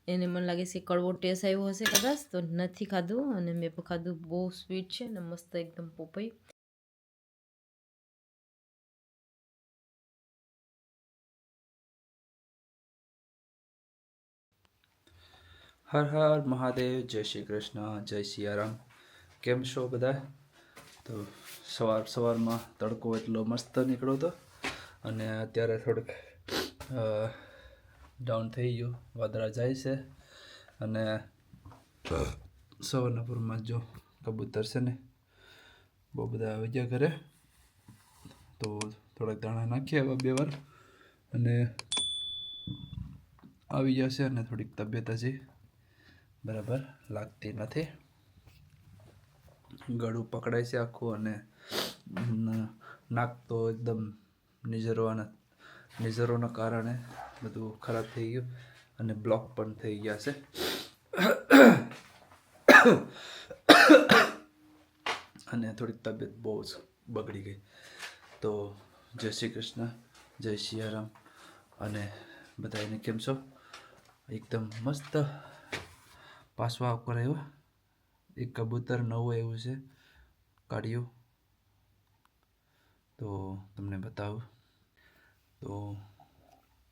એને મને લાગે છે કડવો ટેસ્ટ આવ્યો હશે કદાચ, તો નથી ખાધું. અને મેં પણ ખાધું. બહુ સ્વીટ છે ને મસ્ત એકદમ પોપઈ. હર હર મહાદેવ, જય શ્રી કૃષ્ણ, જય સિયારામ. કેમ છો બધા? તો સવારમાં તડકો એટલો મસ્ત નીકળ્યો હતો અને અત્યારે થોડુંક ડાઉન થઈ ગયું, વાદળા જાય છે અને સવારના પૂરમાં જો કબૂતર છે ને બહુ બધા આવી ગયા ઘરે, તો થોડાક દાણા નાખ્યા એવા 2 વાર અને આવી જશે. અને થોડીક તબિયત હજી બરાબર લાગતી નથી, ગળું પકડાય છે આખું અને નાક તો એકદમ નિઝરોના કારણે બધું ખરાબ થઈ ગયું અને બ્લોક પણ થઈ ગયા છે. અને થોડીક તબિયત બહુ જ બગડી ગઈ. તો જય શ્રી કૃષ્ણ, જય સિયારામ. અને બધાને કેમ છો? એકદમ મસ્ત પાસવા ઉપર આવ્યો એક કબૂતર નવું એવું છે કાઢ્યું, તો તમને બતાવું. તો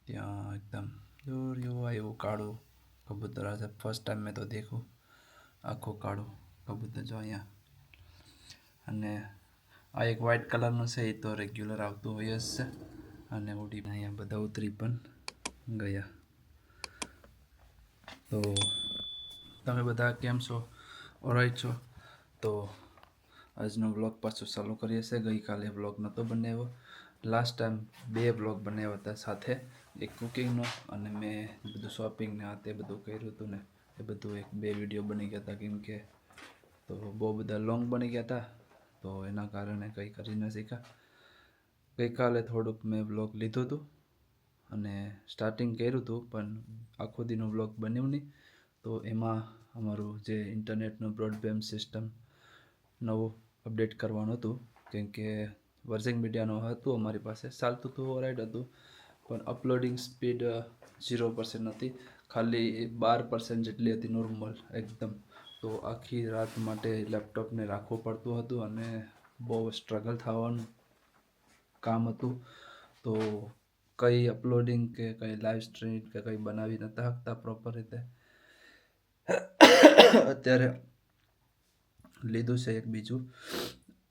ત્યાં એકદમ એવું કાળું કબૂતર આજે ફર્સ્ટ ટાઈમ મેં તો દેખું, આખું કાળું કબૂતર જો અહીંયા. અને આ એક વ્હાઇટ કલરનું છે, એ તો રેગ્યુલર આવતું હોય જ છે. અને ઉડી અહીંયા બધા ઉતરી પણ ગયા. તો તમે બધા કેમ છો? ઓરાઈટ છો? તો આજનો બ્લોગ પાછો ચાલુ કરીએ છીએ. ગઈકાલે બ્લોગ નહોતો બનાવ્યો. લાસ્ટ ટાઈમ 2 બ્લોગ બનાવ્યા હતા સાથે, એક કુકિંગનો અને મેં બધું શોપિંગ ને આ તે બધું કર્યું હતું ને એ બધું 2 વિડીયો બની ગયા હતા. કેમ કે તો બહુ બધા લોંગ બની ગયા હતા, તો એના કારણે કંઈ કરી ન શીખ્યા. ગઈકાલે થોડુંક મેં બ્લોગ લીધું હતું અને સ્ટાર્ટિંગ કર્યું હતું, પણ આખો દીનો બ્લોગ બન્યું નહીં. તો એમાં અમારું જે ઇન્ટરનેટનું બ્રોડબેન્ડ સિસ્ટમ નવું અપડેટ કરવાનું હતું, કેમ કે વર્ઝિંગ મીડિયાનું હતું અમારી પાસે, ચાલતું હતું, ઓરાઇટ હતું, પણ અપલોડિંગ સ્પીડ 0% હતી, ખાલી 12% જેટલી હતી નોર્મલ એકદમ. તો આખી રાત માટે લેપટોપને રાખવું પડતું હતું અને બહુ સ્ટ્રગલ થવાનું કામ હતું. તો કંઈ અપલોડિંગ કે કંઈ લાઈવ સ્ટ્રીમ કે કંઈ બનાવી નહોતા શકતા પ્રોપર રીતે. અત્યારે લીધું છે એક બીજું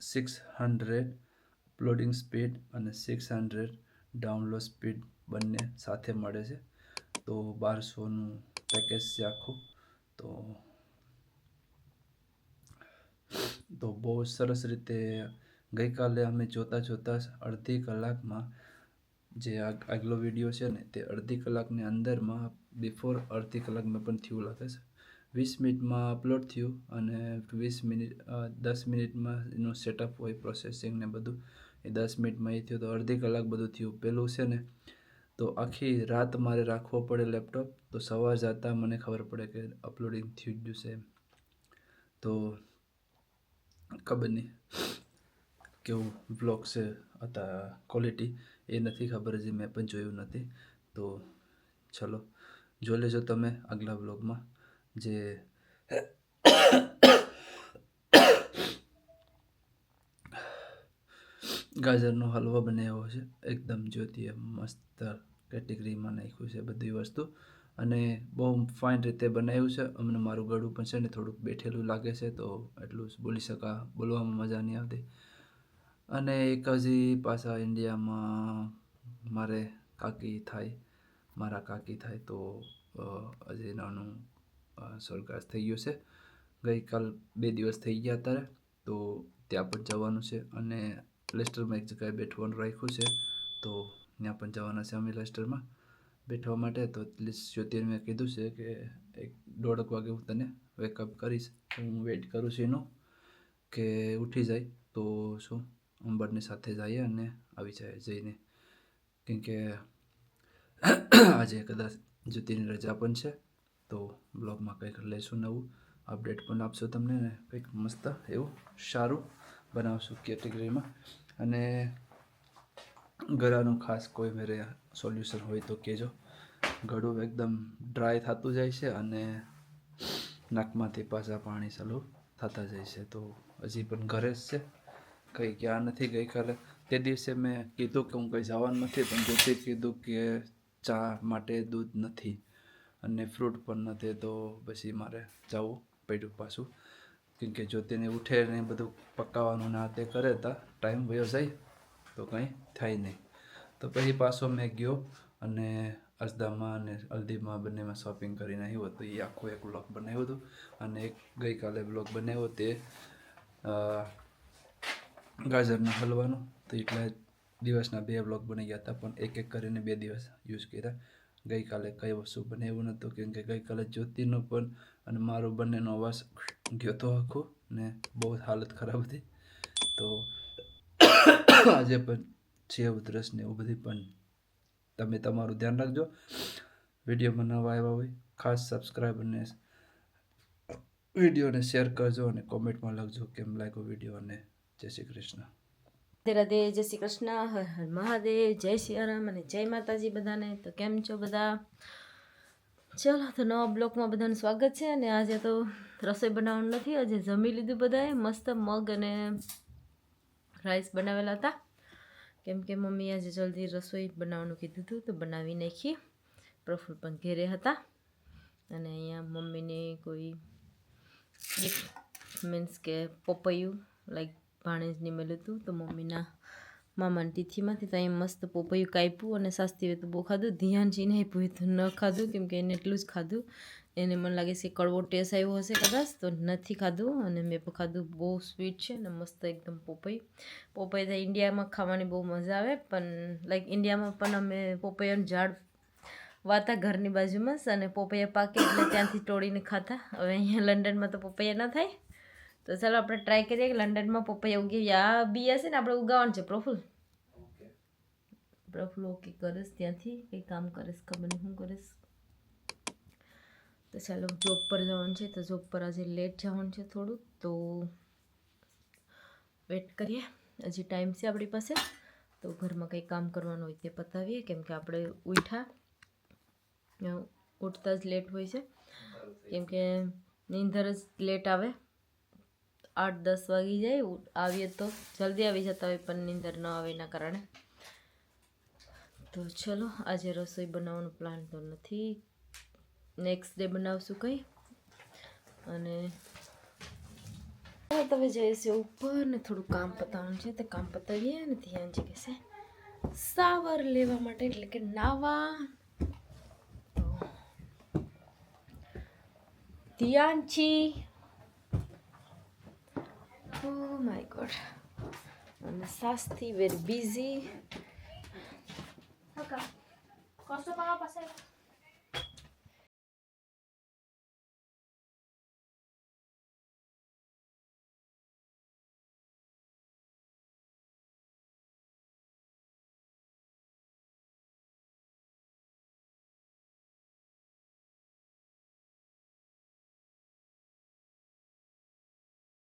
600 અપલોડિંગ સ્પીડ અને 600 ડાઉનલોડ સ્પીડ બંને સાથે મળે છે. તો 1200નું પેકેજ છે આખું. તો બહુ સરસ રીતે ગઈકાલે અમે જોતા અડધી કલાકમાં જે આગલો વિડીયો છે ને તે અડધી કલાકની અંદરમાં બિફોર અડધી કલાકમાં પણ થયું લાગે છે. 20 મિનિટમાં અપલોડ થયું અને 10 મિનિટમાં એનું સેટઅપ હોય, પ્રોસેસિંગ ને બધું, એ 10 મિનિટમાં એ થયું. તો અડધી કલાક બધું થયું. પેલું છે ને તો આખી રાત મારે રાખવો પડે લેપટોપ, તો સવાર જતાં મને ખબર પડે કે અપલોડિંગ થઈ ગયું છે એમ. તો ખબર નહીં કેવું બ્લોગ છે હતા ક્વોલિટી, એ નથી ખબર, હજી મેં પણ જોયું નથી. તો ચલો જોઈ લેજો તમે આગલા બ્લોગમાં. જે ગાજરનો હલવો બનાવ્યો છે, એકદમ જ્યોતિએ મસ્ત કેટેગરીમાં નાખ્યું છે બધી વસ્તુ અને બહુ ફાઇન રીતે બનાવ્યું છે. અમને મારું ગળું પણ છે ને થોડુંક બેઠેલું લાગે છે, તો એટલું બોલી બોલવામાં મજા નહીં આવતી. અને એક હજી પાછા ઇન્ડિયામાં મારા કાકી થાય, તો હજી નાનું સ્વર્ગવાસ થઈ ગયું છે. ગઈકાલ 2 દિવસ થઈ ગયા અત્યારે, તો ત્યાં પણ જવાનું છે. અને લેસ્ટરમાં એક જગ્યાએ બેઠવાનું રાખ્યું છે, તો ત્યાં પણ જવાના છે અમે લેસ્ટરમાં બેઠવા માટે. તો જ્યોતિને મેં કીધું છે કે 1:30 વાગે હું તને વેકઅપ કરીશ. હું વેઇટ કરું છું એનું કે ઉઠી જાય તો શું બંને સાથે જઈએ અને આવી જાય જઈને. કેમ કે આજે કદાચ જ્યોતિની રજા પણ છે, તો બ્લોગમાં કંઈક લઈશું નવું, અપડેટ પણ આપશું તમને ને કંઈક મસ્ત એવું સારું બનાવશું કેટેગરીમાં. અને ગળાનું ખાસ કોઈ મેરે સોલ્યુશન હોય તો કહેજો. ગળું એકદમ ડ્રાય થતું જાય છે અને નાકમાંથી પાછા પાણી ચાલુ થતા જાય છે. તો હજી પણ ઘરે જ છે, કંઈ ગયા નથી. ગઈકાલે તે દિવસે મેં કીધું કે હું કંઈ જવાનું નથી, પણ જ્યોતિએ કીધું કે ચા માટે દૂધ નથી અને ફ્રૂટ પણ નથી, તો પછી મારે જવું પડ્યું પાછું. કેમ કે જ્યોતિને ઉઠે ને બધું પકાવવાનું ના તે કરે તા ટાઈમ વયો જાય તો કંઈ થાય નહીં. તો પછી પાછો મેં ગયો અને અસદામાં અને હલ્દીમાં બંનેમાં શોપિંગ કરીને આવ્યો હતો. એ આખો એક બ્લોગ બનાવ્યો હતો અને એક ગઈકાલે બ્લોગ બનાવ્યો તે ગાજરના હલવાનો. તો એટલા દિવસના 2 બ્લોગ બની ગયા હતા, પણ એક કરીને 2 દિવસ યુઝ કર્યા. ગઈકાલે કઈ વસ્તુ બનાવ્યું નહોતું, કેમ કે ગઈકાલે જ્યોતિનો પણ અને મારો બંનેનો અવાજ ગયો હતો આખો ને બહુ હાલત ખરાબ હતી. તો આજે પણ છે ઉધરસ ને એવું બધી, પણ તમે તમારું ધ્યાન રાખજો. વિડીયોમાં નવા આવ્યા હોય ખાસ સબસ્ક્રાઈબ અને વિડીયોને શેર કરજો અને કોમેન્ટમાં લખજો કેમ લાગ્યો વિડીયો. અને જય શ્રી કૃષ્ણ. રાધે રાધે, જય શ્રી કૃષ્ણ, હર હર મહાદેવ, જય સિયારામ અને જય માતાજી બધાને. તો કેમ છો બધા? ચલો, તો નવા બ્લોગમાં બધાનું સ્વાગત છે. અને આજે તો રસોઈ બનાવવાનું નથી, આજે જમી લીધું બધાએ. મસ્ત મગ અને રાઈસ બનાવેલા હતા, કેમ કે મમ્મી આજે જલ્દી રસોઈ બનાવવાનું કીધું હતું તો બનાવી નાખી. પ્રફુલ પણ ઘેરે હતા અને અહીંયા મમ્મીને કોઈ ગિફ્ટ મીન્સ કે પપૈયું લાઈક ભાણેજની મળ્યું હતું, તો મમ્મીના મામાની તિથિમાંથી તો અહીંયા મસ્ત પપૈયું કાપ્યું અને શાસ્તીએ તો બહુ ખાધું. ધ્યાનજીને આપ્યું તો ન ખાધું, કેમ કે એને એટલું જ ખાધું. એને મને લાગે છે કડવો ટેસ્ટ આવ્યો હશે કદાચ, તો નથી ખાધું. અને મેં પણ ખાધું. બહુ સ્વીટ છે ને મસ્ત એકદમ પપૈયું તો ઇન્ડિયામાં ખાવાની બહુ મજા આવે, પણ લાઈક ઇન્ડિયામાં પણ અમે પપૈયાનું ઝાડ વાતા ઘરની બાજુમાં જ, અને પપૈયા પાકે એટલે ત્યાંથી તોડીને ખાતા. હવે અહીંયા લંડનમાં તો પપૈયા ના થાય, તો ચાલો આપણે ટ્રાય કરીએ કે લંડનમાં પપૈયા ઉગી. આ બી હશે ને આપણે ઉગાવવાનું છે. પ્રફુલ ઓકે કરીશ, ત્યાંથી કંઈ કામ કરીશ, ખબર નહીં શું કરીશ. તો ચાલો, જોબ પર જવાનું છે, તો જોબ પર આજે લેટ જવાનું છે થોડું, તો વેટ કરીએ. હજી ટાઈમ છે આપણી પાસે, તો ઘરમાં કંઈ કામ કરવાનું હોય તે પતાવીએ, કેમ કે આપણે ઉઠતા જ લેટ હોય છે, કેમ કે નીંદર જ લેટ આવે. 8-10 વાગી જાય. આવીએ તો જલ્દી આવી જતા હોય, પણ નીંદર ન આવે એના કારણે. તો ચલો, આજે રસોઈ બનાવવાનો પ્લાન તો નથી, નેક્સ્ટ ડે બનાવશું કંઈ. અને તમે જઈશું ઉપર ને થોડું કામ પતાવવાનું છે, તો કામ પતાવીએ. અને ધ્યાનજી કહેશે શાવર લેવા માટે, એટલે કે નાવા. ધ્યાનજી, oh my god, અને શાસ્તી વેરી બિઝી.